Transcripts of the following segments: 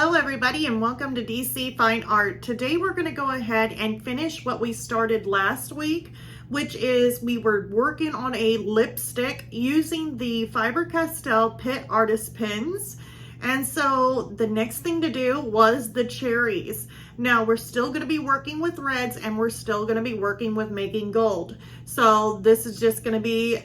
Hello everybody and welcome to DC Fine Art. Today we're going to go ahead and finish what we started last week, which is we were working on a lipstick using the Faber Castell Pitt Artist pens. And so the next thing to do was the cherries. Now we're still going to be working with reds and we're still going to be working with making gold. So this is just going to be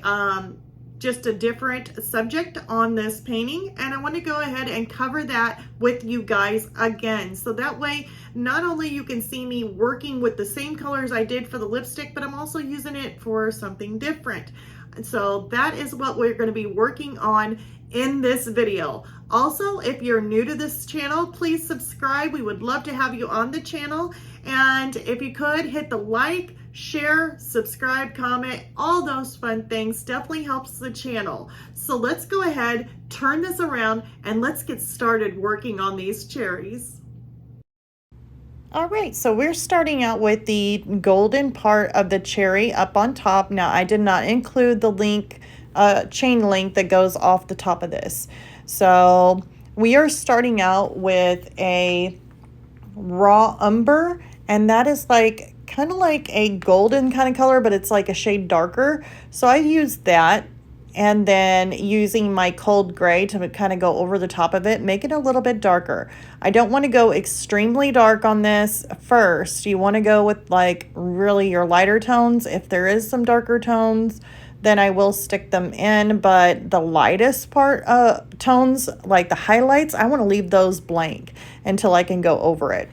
just a different subject on this painting, and I want to go ahead and cover that with you guys again, so that way not only you can see me working with the same colors I did for the lipstick, but I'm also using it for something different. And so that is what we're going to be working on in this video. Also, if you're new to this channel, please subscribe. We would love to have you on the channel, and if you could hit the like, share, subscribe, comment, all those fun things definitely helps the channel. So let's go ahead, turn this around, and let's get started working on these cherries. All right, so we're starting out with the golden part of the cherry up on top. Now, I did not include the link, chain link that goes off the top of this. So we are starting out with a raw umber, and that is like kind of like a golden kind of color, but it's like a shade darker. So I used that, and then using my cold gray to kind of go over the top of it, make it a little bit darker. I don't want to go extremely dark on this first. You want to go with like really your lighter tones. If there is some darker tones, then I will stick them in, but the lightest part tones, like the highlights, I want to leave those blank until I can go over it.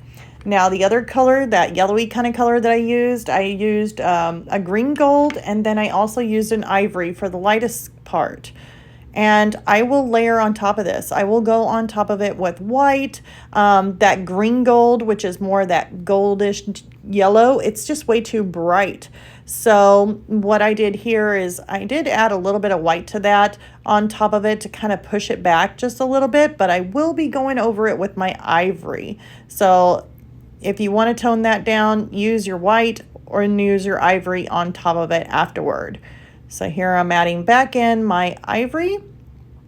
Now the other color, that yellowy kind of color that I used a green gold, and then I also used an ivory for the lightest part. And I will layer on top of this. I will go on top of it with white, that green gold, which is more that goldish yellow. It's just way too bright. So what I did here is I did add a little bit of white to that on top of it to kind of push it back just a little bit, but I will be going over it with my ivory. So if you want to tone that down, use your white or use your ivory on top of it afterward. So here I'm adding back in my ivory.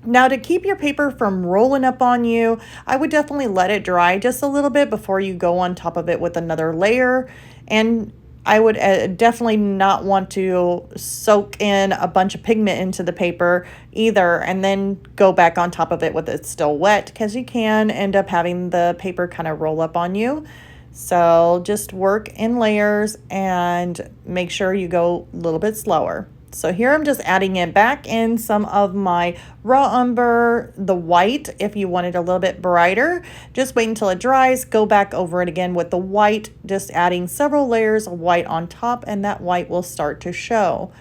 Now to keep your paper from rolling up on you, I would definitely let it dry just a little bit before you go on top of it with another layer. And I would definitely not want to soak in a bunch of pigment into the paper either and then go back on top of it with it still wet, because you can end up having the paper kind of roll up on you. So just work in layers and make sure you go a little bit slower. So here I'm just adding it back in some of my raw umber, the white. If you want it a little bit brighter, just wait until it dries, go back over it again with the white, just adding several layers of white on top, and that white will start to show.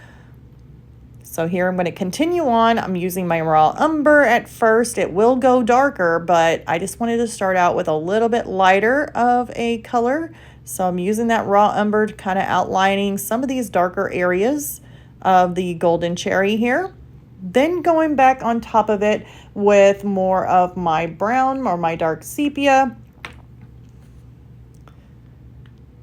So here I'm going to continue on. I'm using my raw umber at first. It will go darker, but I just wanted to start out with a little bit lighter of a color. So I'm using that raw umber to kind of outlining some of these darker areas of the golden cherry here. Then going back on top of it with more of my brown or my dark sepia.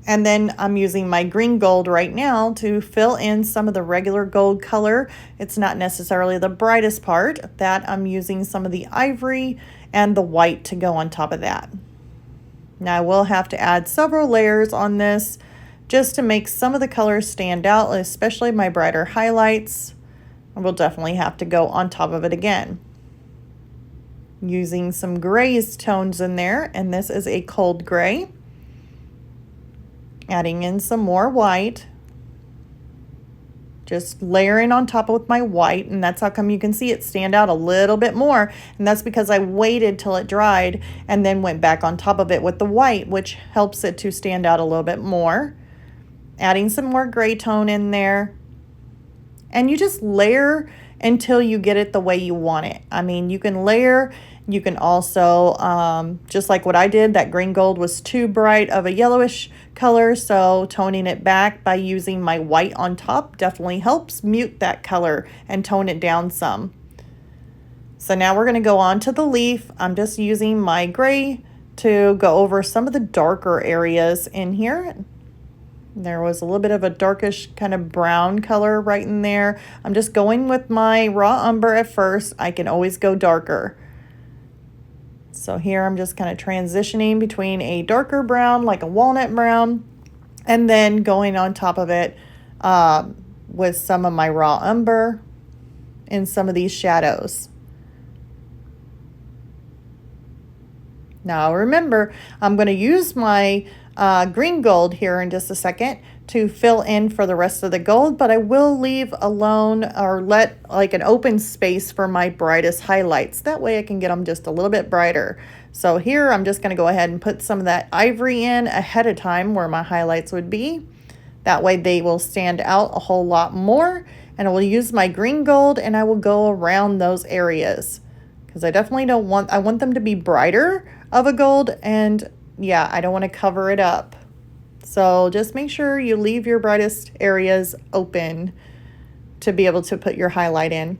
And then I'm using my green gold right now to fill in some of the regular gold color. It's not necessarily the brightest part. That I'm using some of the ivory and the white to go on top of that. Now I will have to add several layers on this just to make some of the colors stand out, especially my brighter highlights. I will definitely have to go on top of it again. Using some grays tones in there, and this is a cold gray. Adding in some more white, just layering on top with my white, and that's how come you can see it stand out a little bit more, and that's because I waited till it dried and then went back on top of it with the white, which helps it to stand out a little bit more. Adding some more gray tone in there, and you just layer until you get it the way you want it. I mean, you can layer. You can also, just like what I did, that green gold was too bright of a yellowish color, so toning it back by using my white on top definitely helps mute that color and tone it down some. So now we're going to go on to the leaf. I'm just using my gray to go over some of the darker areas in here. There was a little bit of a darkish kind of brown color right in there. I'm just going with my raw umber at first. I can always go darker. So here I'm just kind of transitioning between a darker brown, like a walnut brown, and then going on top of it with some of my raw umber in some of these shadows. Now remember, I'm going to use my green gold here in just a second to fill in for the rest of the gold, but I will leave alone or let like an open space for my brightest highlights. That way I can get them just a little bit brighter. So here I'm just going to go ahead and put some of that ivory in ahead of time where my highlights would be. That way they will stand out a whole lot more, and I will use my green gold and I will go around those areas because I definitely don't want, I want them to be brighter of a gold, and yeah, I don't want to cover it up. So just make sure you leave your brightest areas open to be able to put your highlight in.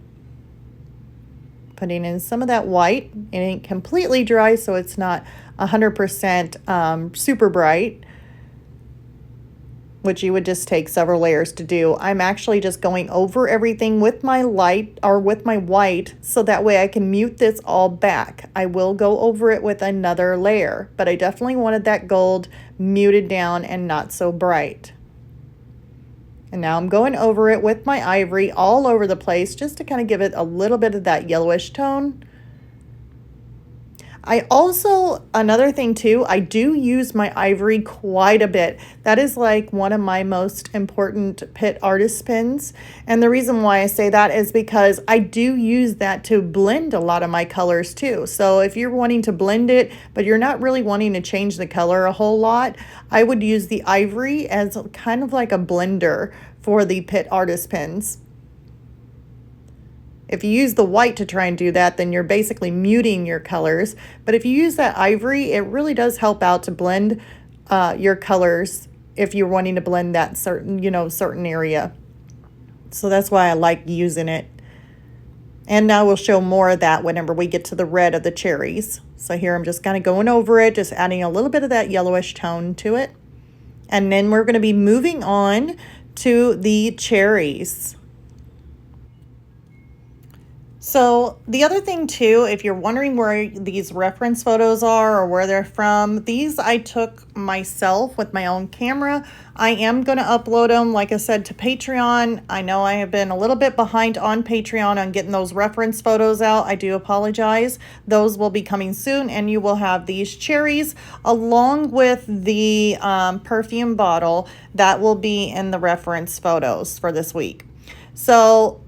Putting in some of that white. It ain't completely dry, so it's not 100% super bright, which you would just take several layers to do. I'm actually just going over everything with my light or with my white, so that way I can mute this all back. I will go over it with another layer, but I definitely wanted that gold muted down and not so bright. And now I'm going over it with my ivory all over the place just to kind of give it a little bit of that yellowish tone. I also, another thing too, I do use my ivory quite a bit. That is like one of my most important Pitt Artist pens. And the reason why I say that is because I do use that to blend a lot of my colors too. So if you're wanting to blend it, but you're not really wanting to change the color a whole lot, I would use the ivory as kind of like a blender for the Pitt Artist pens. If you use the white to try and do that, then you're basically muting your colors. But if you use that ivory, it really does help out to blend your colors if you're wanting to blend that certain area. So that's why I like using it. And now we'll show more of that whenever we get to the red of the cherries. So here I'm just kind of going over it, just adding a little bit of that yellowish tone to it. And then we're going to be moving on to the cherries. So the other thing too, if you're wondering where these reference photos are or where they're from, these I took myself with my own camera. I am going to upload them, like I said, to Patreon. I know I have been a little bit behind on Patreon on getting those reference photos out. I do apologize. Those will be coming soon, and you will have these cherries along with the perfume bottle that will be in the reference photos for this week. So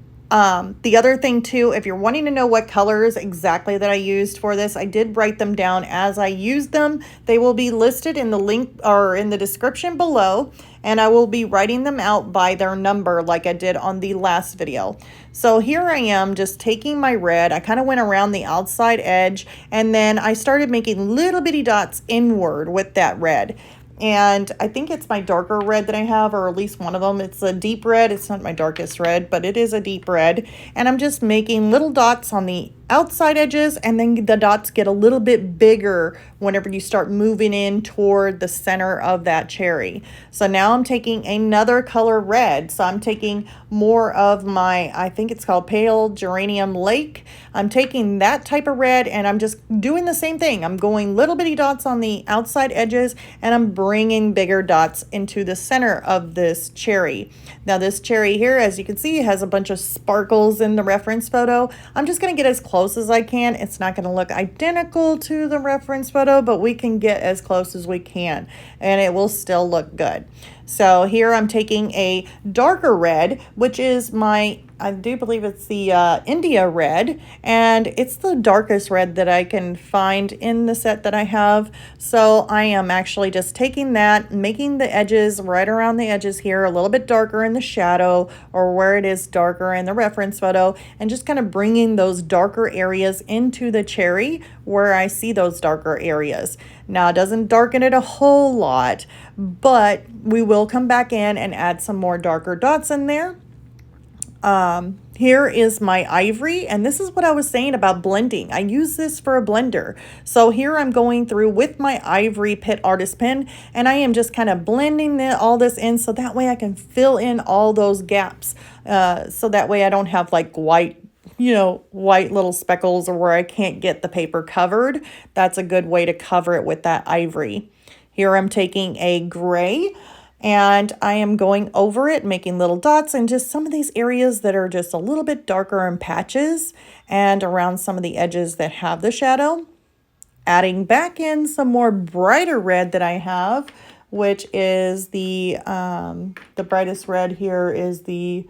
the other thing too, if you're wanting to know what colors exactly that I used for this, I did write them down as I used them. They will be listed in the link or in the description below, and I will be writing them out by their number like I did on the last video. So here I am just taking my red. I kind of went around the outside edge, and then I started making little bitty dots inward with that red. And I think it's my darker red that I have, or at least one of them. It's a deep red. It's not my darkest red, but it is a deep red. And I'm just making little dots on the outside edges, and then the dots get a little bit bigger whenever you start moving in toward the center of that cherry. So now I'm taking another color red. So I'm taking more of my, I think it's called Pale Geranium Lake. I'm taking that type of red, and I'm just doing the same thing. I'm going little bitty dots on the outside edges, and I'm bringing bigger dots into the center of this cherry. Now this cherry here, as you can see, has a bunch of sparkles in the reference photo. I'm just going to get as close as I can. It's not going to look identical to the reference photo, but we can get as close as we can, and it will still look good. So here I'm taking a darker red, which is my, I do believe it's the India red, and it's the darkest red that I can find in the set that I have. So I am actually just taking that, making the edges right around the edges here a little bit darker in the shadow or where it is darker in the reference photo, and just kind of bringing those darker areas into the cherry where I see those darker areas. Now it doesn't darken it a whole lot, but we will come back in and add some more darker dots in there. Here is my ivory, and this is what I was saying about blending. I use this for a blender. So here I'm going through with my ivory Pitt Artist pen, and I am just kind of blending all this in so that way I can fill in all those gaps. So that way I don't have like white white little speckles or where I can't get the paper covered, that's a good way to cover it with that ivory. Here I'm taking a gray and I am going over it, making little dots in just some of these areas that are just a little bit darker in patches and around some of the edges that have the shadow. Adding back in some more brighter red that I have, which is the brightest red here is the,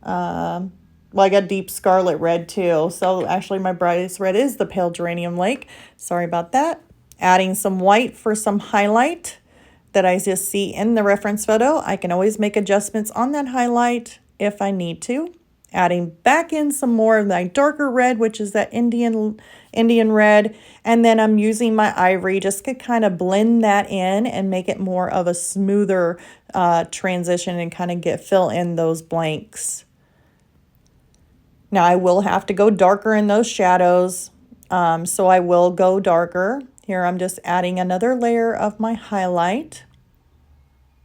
well, I got deep scarlet red too. So actually my brightest red is the pale geranium lake. Sorry about that. Adding some white for some highlight that I just see in the reference photo. I can always make adjustments on that highlight if I need to. Adding back in some more of my darker red, which is that Indian red. And then I'm using my ivory just to kind of blend that in and make it more of a smoother transition and kind of fill in those blanks. Now I will have to go darker in those shadows. So I will go darker. Here I'm just adding another layer of my highlight.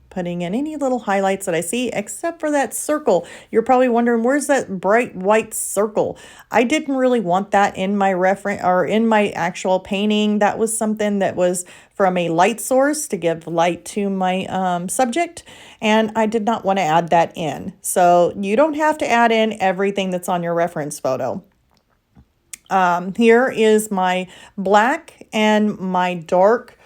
Putting in any little highlights that I see, except for that circle. You're probably wondering, where's that bright white circle? I didn't really want that in my reference or in my actual painting. That was something that was from a light source to give light to my subject, and I did not want to add that in. So you don't have to add in everything that's on your reference photo. Here is my black and my dark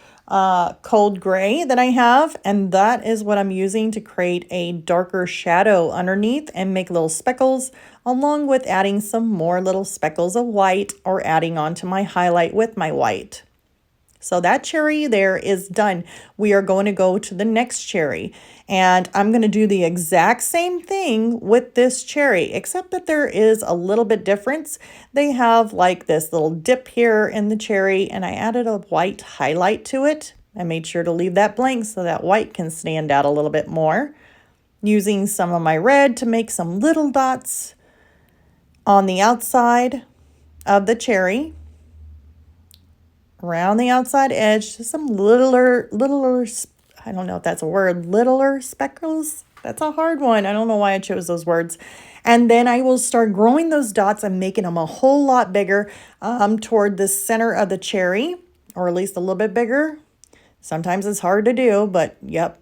cold gray that I have, and that is what I'm using to create a darker shadow underneath and make little speckles, along with adding some more little speckles of white or adding on to my highlight with my white. So that cherry there is done. We are going to go to the next cherry, and I'm going to do the exact same thing with this cherry, except that there is a little bit difference. They have like this little dip here in the cherry, and I added a white highlight to it. I made sure to leave that blank so that white can stand out a little bit more. Using some of my red to make some little dots on the outside of the cherry. Around the outside edge, just some littler, I don't know if that's a word, littler speckles. That's a hard one. I don't know why I chose those words. And then I will start growing those dots and making them a whole lot bigger toward the center of the cherry, or at least a little bit bigger. Sometimes it's hard to do, but yep.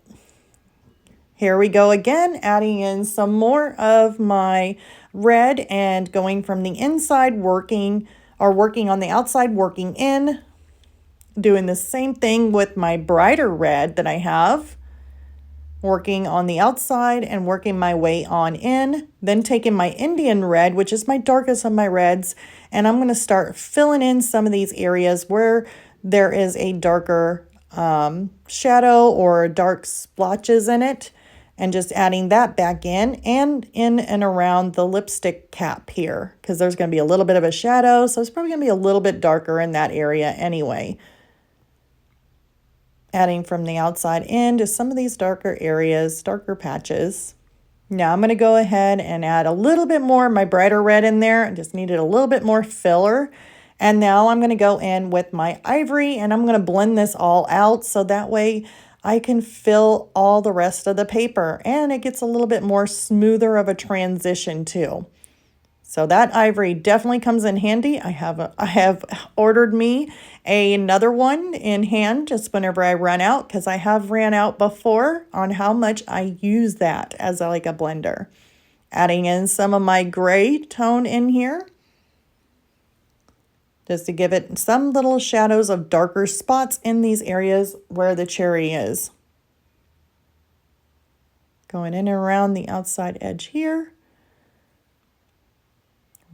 Here we go again, adding in some more of my red and going from the inside working on the outside, working in. Doing the same thing with my brighter red that I have, working on the outside and working my way on in, then taking my Indian red, which is my darkest of my reds, and I'm going to start filling in some of these areas where there is a darker shadow or dark splotches in it, and just adding that back in and around the lipstick cap here, because there's going to be a little bit of a shadow, so it's probably going to be a little bit darker in that area anyway. Adding from the outside in to some of these darker areas, darker patches. Now I'm going to go ahead and add a little bit more of my brighter red in there. I just needed a little bit more filler. And now I'm going to go in with my ivory and I'm going to blend this all out so that way I can fill all the rest of the paper and it gets a little bit more smoother of a transition too. So that ivory definitely comes in handy. I have ordered me another one in hand just whenever I run out, because I have ran out before on how much I use that as like a blender. Adding in some of my gray tone in here, just to give it some little shadows of darker spots in these areas where the cherry is. Going in and around the outside edge here.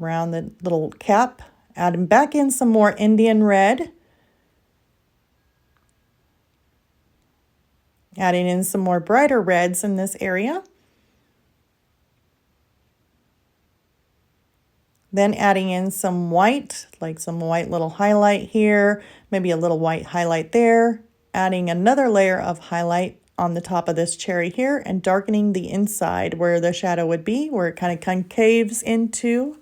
Around the little cap, adding back in some more Indian red. Adding in some more brighter reds in this area. Then adding in some white, like some white little highlight here, maybe a little white highlight there. Adding another layer of highlight on the top of this cherry here and darkening the inside where the shadow would be, where it kind of concaves into.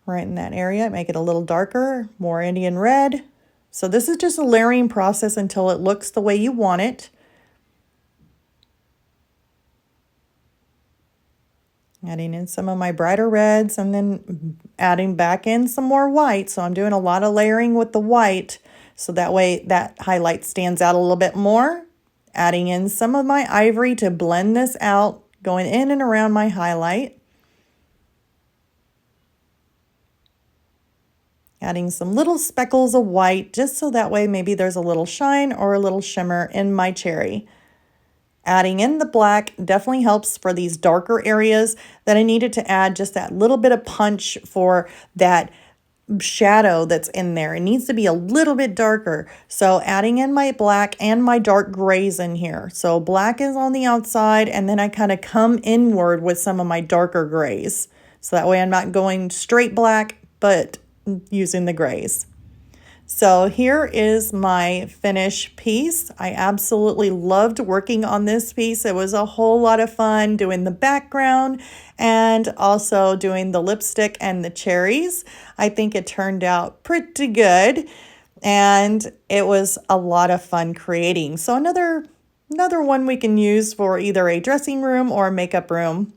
Right in that area, make it a little darker, more Indian red. So this is just a layering process until it looks the way you want it. Adding in some of my brighter reds and then adding back in some more white. So I'm doing a lot of layering with the white, so that way that highlight stands out a little bit more. Adding in some of my ivory to blend this out, going in and around my highlight. Adding some little speckles of white, just so that way maybe there's a little shine or a little shimmer in my cherry. Adding in the black definitely helps for these darker areas that I needed to add just that little bit of punch for that shadow that's in there. It needs to be a little bit darker. So adding in my black and my dark grays in here. So black is on the outside, and then I kind of come inward with some of my darker grays. So that way I'm not going straight black, but using the grays. So here is my finished piece. I absolutely loved working on this piece. It was a whole lot of fun doing the background and also doing the lipstick and the cherries. I think it turned out pretty good, and it was a lot of fun creating. So another one we can use for either a dressing room or a makeup room.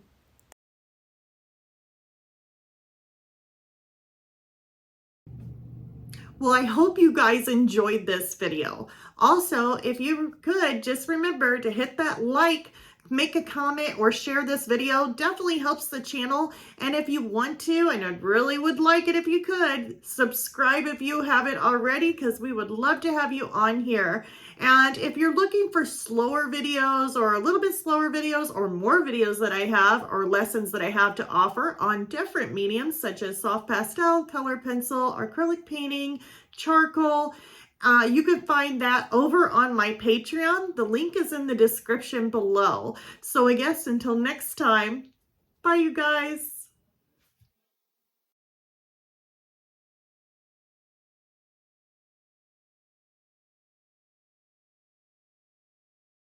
Well, I hope you guys enjoyed this video. Also, if you could, just remember to hit that like, make a comment, or share this video. Definitely helps the channel. And if you want to, and I really would like it if you could, subscribe if you haven't already, because we would love to have you on here. And if you're looking for slower videos, or a little bit slower videos, or more videos that I have, or lessons that I have to offer on different mediums such as soft pastel, color pencil, acrylic painting, charcoal, you can find that over on my Patreon. The link is in the description below. So I guess until next time, bye you guys.